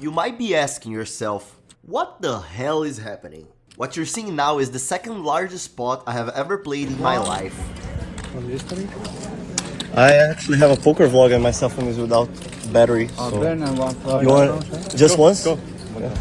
You might be asking yourself, what the hell is happening? What you're seeing now is the second largest spot I have ever played in my life. I actually have a poker vlog and my cell phone is without battery. So you want just once? Go. Yeah.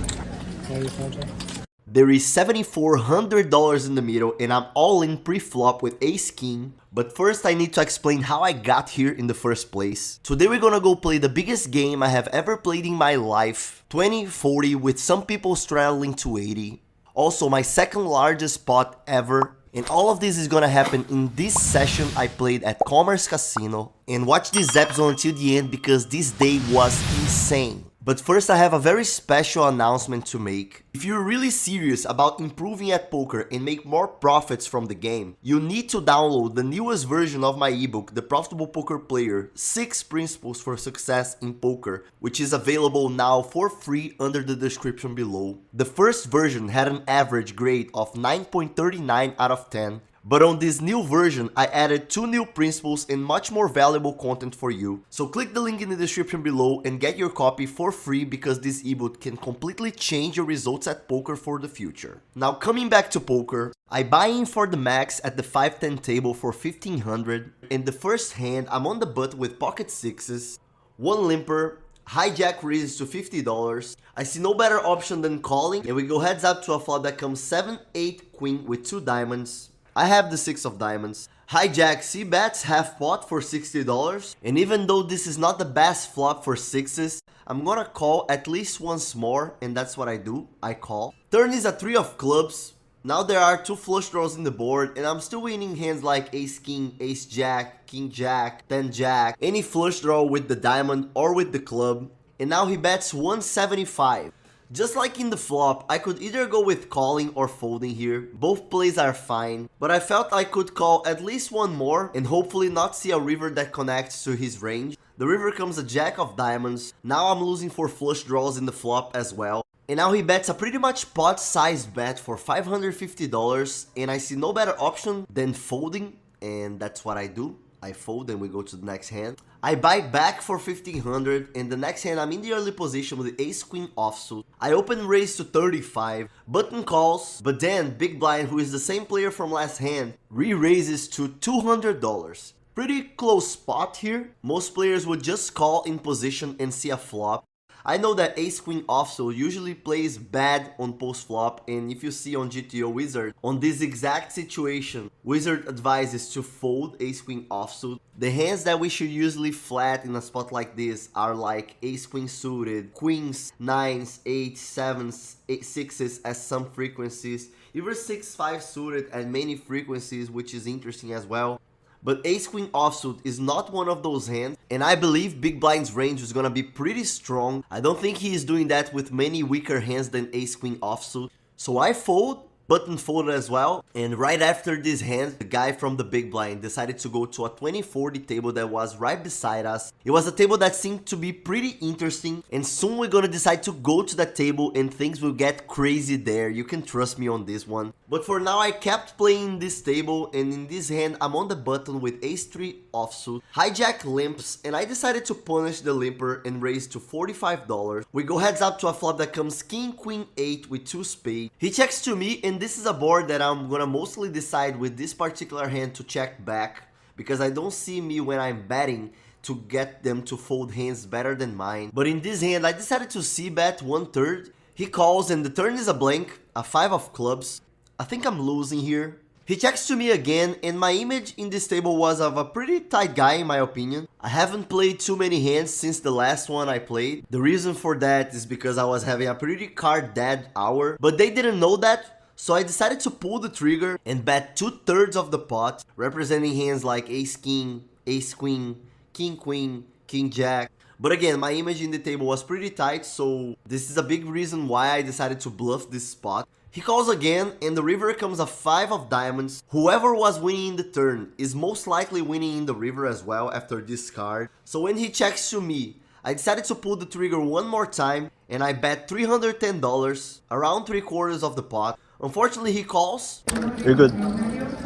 There is $7,400 in the middle and I'm all in pre-flop with ace king. But first I need to explain how I got here in the first place. Today we're gonna go play the biggest game I have ever played in my life. 20-40 with some people straddling to 80. Also my second largest spot ever. And all of this is gonna happen in this session I played at Commerce Casino. And watch this episode until the end because this day was insane. But first I have a very special announcement to make. If you're really serious about improving at poker and make more profits from the game, you need to download the newest version of my ebook, The Profitable Poker Player, 6 Principles for Success in Poker, which is available now for free under the description below. The first version had an average grade of 9.39 out of 10. But on this new version, I added 2 new principles and much more valuable content for you. So click the link in the description below and get your copy for free because this ebook can completely change your results at poker for the future. Now coming back to poker, I buy in for the max at the 5-10 table for 1500. In the first hand, I'm on the button with pocket sixes, 1 limper, hijack raises to $50. I see no better option than calling and we go heads up to a flop that comes 7-8 queen with 2 diamonds. I have the 6 of diamonds. Hijack C bets half pot for $60. And even though this is not the best flop for sixes, I'm gonna call at least once more and that's what I do, I call. Turn is a 3 of clubs. Now there are 2 flush draws in the board and I'm still winning hands like ace king, ace jack, king jack, 10 jack, any flush draw with the diamond or with the club. And now he bets 175. Just like in the flop, I could either go with calling or folding here. Both plays are fine, but I felt I could call at least one more and hopefully not see a river that connects to his range. The river comes a jack of diamonds. Now I'm losing for flush draws in the flop as well. And now he bets a pretty much pot-sized bet for $550 and I see no better option than folding and that's what I do. I fold and we go to the next hand. I buy back for 1500 and the next hand I'm in the early position with the ace queen offsuit. I open raise to 35, button calls, but then big blind, who is the same player from last hand, re-raises to $200. Pretty close spot here. Most players would just call in position and see a flop. I know that ace queen offsuit usually plays bad on post flop, and if you see on GTO Wizard, on this exact situation, Wizard advises to fold ace queen offsuit. The hands that we should usually flat in a spot like this are like ace queen suited, queens, 9s, 8s, 7s, 6s at some frequencies, even 6-5 suited at many frequencies, which is interesting as well. But ace queen offsuit is not one of those hands and I believe big blind's range is gonna be pretty strong. I don't think he is doing that with many weaker hands than ace queen offsuit. So I fold, button folded as well, and right after this hand, the guy from the big blind decided to go to a 20-40 table that was right beside us. It was a table that seemed to be pretty interesting and soon we're gonna decide to go to that table and things will get crazy there. You can trust me on this one. But for now I kept playing this table and in this hand I'm on the button with ace 3 offsuit, hijack limps, and I decided to punish the limper and raise to $45. We go heads up to a flop that comes king queen 8 with 2 spades. He checks to me and this is a board that I'm gonna mostly decide with this particular hand to check back because I don't see me when I'm betting to get them to fold hands better than mine. But in this hand I decided to c-bet 1/3. He calls and the turn is a blank, a 5 of clubs. I think I'm losing here. He checks to me again and my image in this table was of a pretty tight guy in my opinion. I haven't played too many hands since the last one I played. The reason for that is because I was having a pretty card dead hour, but they didn't know that, so I decided to pull the trigger and bet 2/3 of the pot, representing hands like ace king, ace queen, king queen, king jack. But again, my image in the table was pretty tight, so this is a big reason why I decided to bluff this spot. He calls again and the river comes a 5 of diamonds. Whoever was winning in the turn is most likely winning in the river as well after this card. So when he checks to me, I decided to pull the trigger one more time and I bet $310, around 3/4 of the pot. Unfortunately he calls. You're good.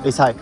Ace high.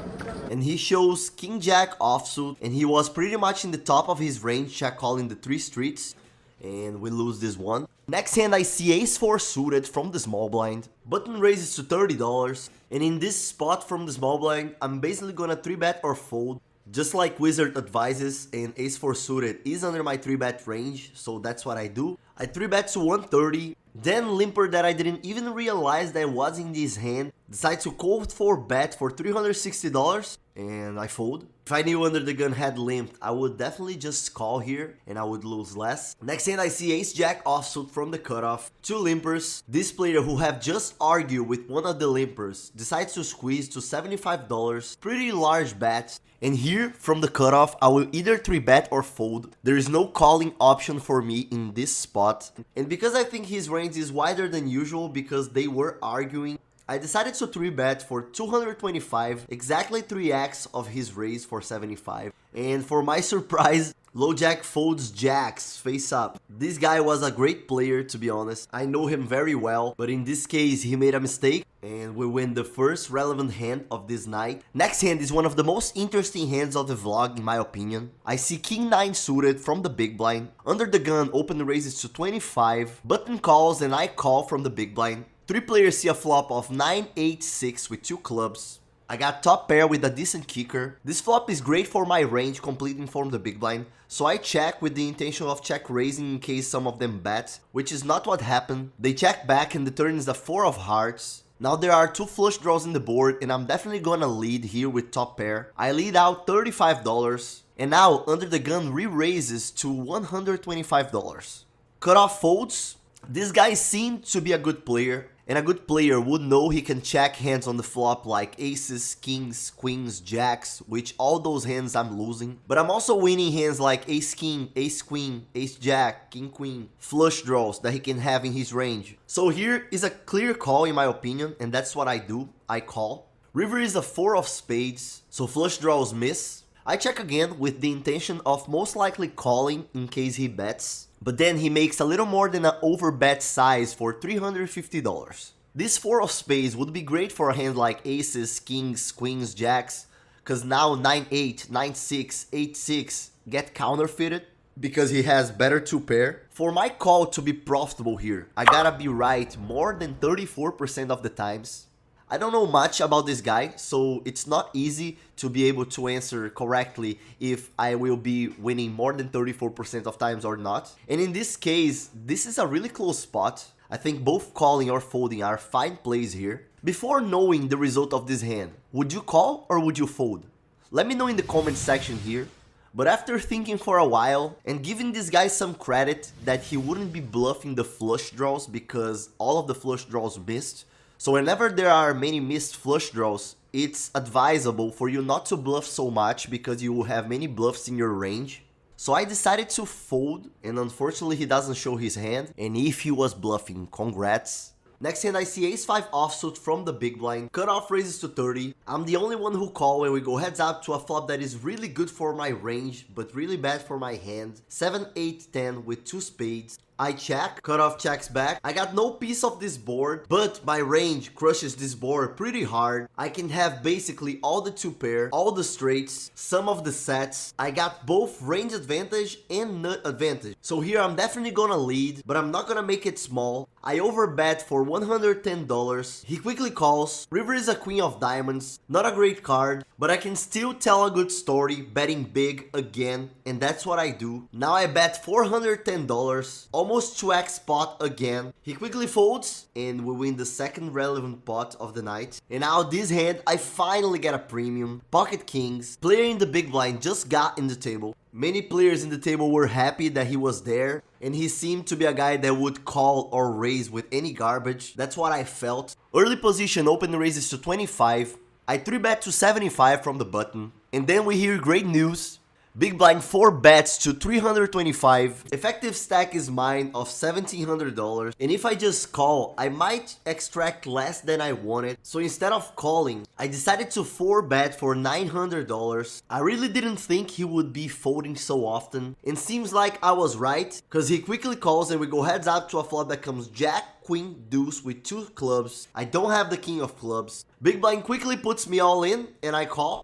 And he shows king jack offsuit and he was pretty much in the top of his range check calling the 3 streets. and we lose this one. Next hand I see ace 4 suited from the small blind. Button raises to $30, and in this spot from the small blind, I'm basically gonna 3-bet or fold. Just like Wizard advises, and ace 4 suited is under my 3-bet range, so that's what I do. I 3-bet to 130, then limper that I didn't even realize that was in this hand, decide to call for bet for $360, and I fold. If I knew under the gun had limped, I would definitely just call here and I would lose less. Next hand I see ace jack offsuit from the cutoff. 2 limpers. This player who have just argued with one of the limpers decides to squeeze to $75. Pretty large bet. And here from the cutoff I will either 3-bet or fold. There is no calling option for me in this spot. And because I think his range is wider than usual because they were arguing, I decided to 3-bet for 225, exactly 3x of his raise for 75. And for my surprise, low jack folds jacks face up. This guy was a great player, to be honest. I know him very well, but in this case he made a mistake and we win the first relevant hand of this night. Next hand is one of the most interesting hands of the vlog in my opinion. I see king 9 suited from the big blind. Under the gun, open raises to 25, button calls and I call from the big blind. 3 players see a flop of 9-8-6 with 2 clubs. I got top pair with a decent kicker. This flop is great for my range completing from the big blind, so I check with the intention of check raising in case some of them bet, which is not what happened. They check back and the turn is the 4 of hearts. Now there are 2 flush draws in the board and I'm definitely gonna lead here with top pair. I lead out $35 and now under the gun re-raises to $125. Cutoff folds. This guy seemed to be a good player. And a good player would know he can check hands on the flop like aces, kings, queens, jacks, which all those hands I'm losing. But I'm also winning hands like ace king, ace queen, ace jack, king queen, flush draws that he can have in his range. So here is a clear call in my opinion, and that's what I do, I call. River is a 4 of spades, so flush draws miss. I check again with the intention of most likely calling in case he bets. But then he makes a little more than an overbet size for $350. This 4 of spades would be great for a hand like aces, kings, queens, jacks, cause now 9-8, 9-6, 8-6 get counterfeited because he has better 2 pair. For my call to be profitable here, I gotta be right more than 34% of the times. I don't know much about this guy, so it's not easy to be able to answer correctly if I will be winning more than 34% of times or not. And in this case, this is a really close spot. I think both calling or folding are fine plays here. Before knowing the result of this hand, would you call or would you fold? Let me know in the comment section here. But after thinking for a while and giving this guy some credit that he wouldn't be bluffing the flush draws because all of the flush draws missed. So whenever there are many missed flush draws, it's advisable for you not to bluff so much because you will have many bluffs in your range. So I decided to fold, and unfortunately he doesn't show his hand, and if he was bluffing, congrats. Next hand I see ace 5 offsuit from the big blind, cutoff raises to 30. I'm the only one who call when we go heads up to a flop that is really good for my range, but really bad for my hand. 7, 8, 10 with 2 spades. I check, cutoff checks back. I got no piece of this board, but my range crushes this board pretty hard. I can have basically all the 2 pair, all the straights, some of the sets. I got both range advantage and nut advantage. So here I'm definitely gonna lead, but I'm not gonna make it small. I overbet for $110. He quickly calls. River is a queen of diamonds, not a great card, but I can still tell a good story betting big again, and that's what I do. Now I bet $410, almost 2x pot again. He quickly folds and we win the second relevant pot of the night. And now this hand I finally get a premium. Pocket kings. Player in the big blind just got in the table. Many players in the table were happy that he was there, and he seemed to be a guy that would call or raise with any garbage. That's what I felt. Early position open raises to 25. I 3-bet to 75 from the button. And then we hear great news. Big blind 4 bets to 325. Effective stack is mine of $1,700. And if I just call, I might extract less than I wanted. So instead of calling, I decided to 4-bet for $900. I really didn't think he would be folding so often. And seems like I was right, because he quickly calls and we go heads up to a flop that comes jack, queen, deuce with 2 clubs. I don't have the king of clubs. Big blind quickly puts me all in and I call.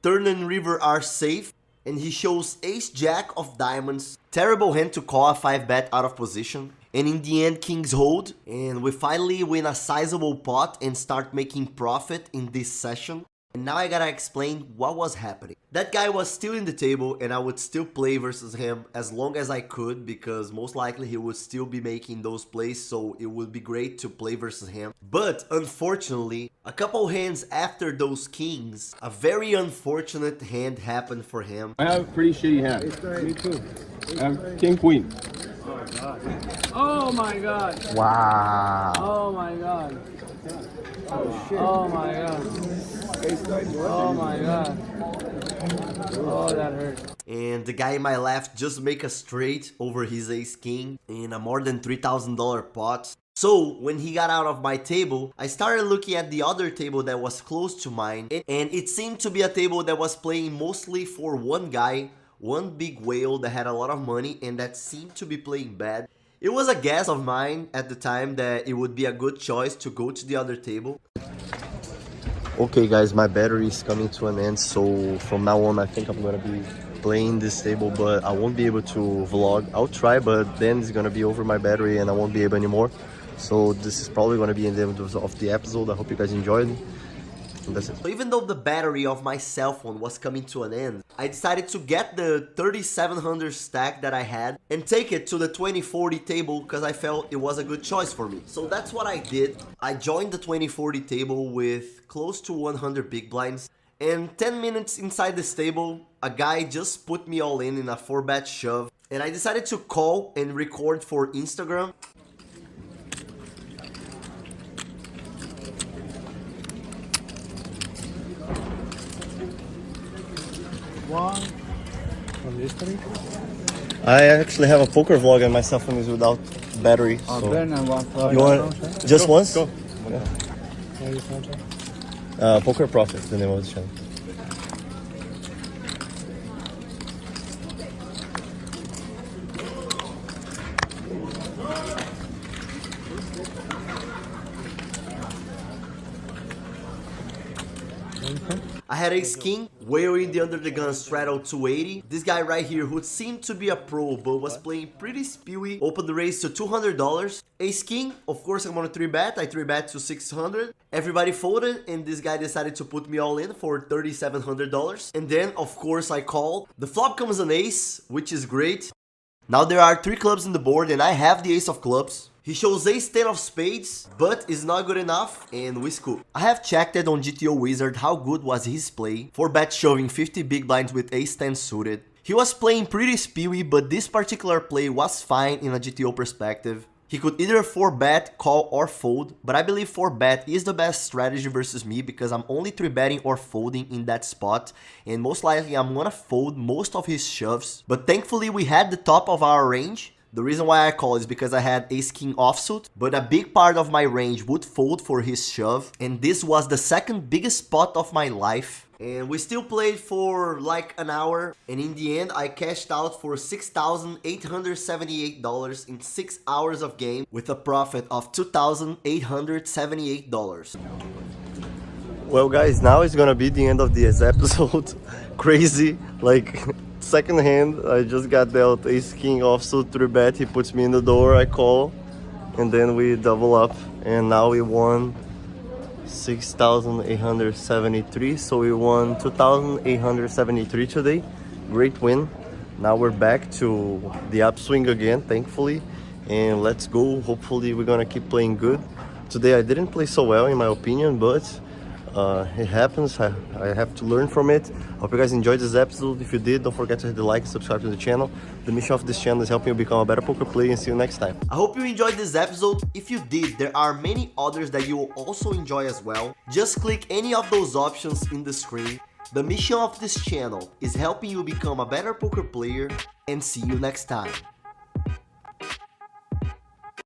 Turn and river are safe, and he shows ace jack of diamonds. Terrible hand to call a 5-bet out of position. And in the end, kings hold, and we finally win a sizable pot and start making profit in this session. And now I gotta explain what was happening. That guy was still in the table and I would still play versus him as long as I could, because most likely he would still be making those plays, so it would be great to play versus him. But unfortunately, a couple hands after those kings, a very unfortunate hand happened for him. I have a pretty shitty hand. Me too. I have king queen. Oh my god. Wow. Oh my god. Oh shit. Oh my god. Oh my god. Oh, that hurt. And the guy in my left just make a straight over his ace king in a more than $3,000 pot. So when he got out of my table, I started looking at the other table that was close to mine, and it seemed to be a table that was playing mostly for one guy, one big whale that had a lot of money and that seemed to be playing bad. It was a guess of mine at the time that it would be a good choice to go to the other table. Okay guys, my battery is coming to an end, so from now on I think I'm gonna be playing this table, but I won't be able to vlog. I'll try, but then it's gonna be over my battery and I won't be able anymore. So this is probably gonna be the end of the episode. I hope you guys enjoyed. That's it. So even though the battery of my cell phone was coming to an end, I decided to get the 3700 stack that I had and take it to the 2040 table because I felt it was a good choice for me. So that's what I did. I joined the 2040 table with close to 100 big blinds, and 10 minutes inside this table, a guy just put me all in a 4-bet shove, and I decided to call and record for Instagram. One from history. I actually have a poker vlog and my cell phone is without battery. So Ben and one for you want just once? Go. Yeah. Poker Profit, the name of the channel. I had ace king, whale in the under the gun straddle 280. This guy right here, who seemed to be a pro but was playing pretty spewy, opened the raise to $200. Ace king, of course I'm gonna 3-bet. I 3-bet to 600. Everybody folded and this guy decided to put me all in for $3,700. And then of course I call. The flop comes an ace, which is great. Now there are 3 clubs in the board and I have the ace of clubs. He shows ace 10 of spades, but is not good enough, and we scoop. I have checked it on GTO Wizard how good was his play. 4-bet shoving 50 big blinds with ace 10 suited. He was playing pretty spewy, but this particular play was fine in a GTO perspective. He could either 4-bet, call, or fold, but I believe 4-bet is the best strategy versus me because I'm only 3-betting or folding in that spot, and most likely I'm gonna fold most of his shoves. But thankfully we had the top of our range. The reason why I call is because I had ace-king offsuit, but a big part of my range would fold for his shove, and this was the second biggest spot of my life. And we still played for like an hour, and in the end I cashed out for $6,878 in 6 hours of game with a profit of $2,878. Well guys, now it's gonna be the end of this episode. Crazy, like second hand, I just got dealt ace king offsuit 3-bet, he puts me in the door, I call, and then we double up, and now we won 6,873, so we won 2,873 today. Great win. Now we're back to the upswing again, thankfully, and let's go. Hopefully we're gonna keep playing good. Today I didn't play so well in my opinion, but it happens. I have to learn from it. Hope you guys enjoyed this episode. If you did, don't forget to hit the like and subscribe to the channel. The mission of this channel is helping you become a better poker player, and see you next time. I hope you enjoyed this episode. If you did, there are many others that you will also enjoy as well. Just click any of those options in the screen. The mission of this channel is helping you become a better poker player, and see you next time.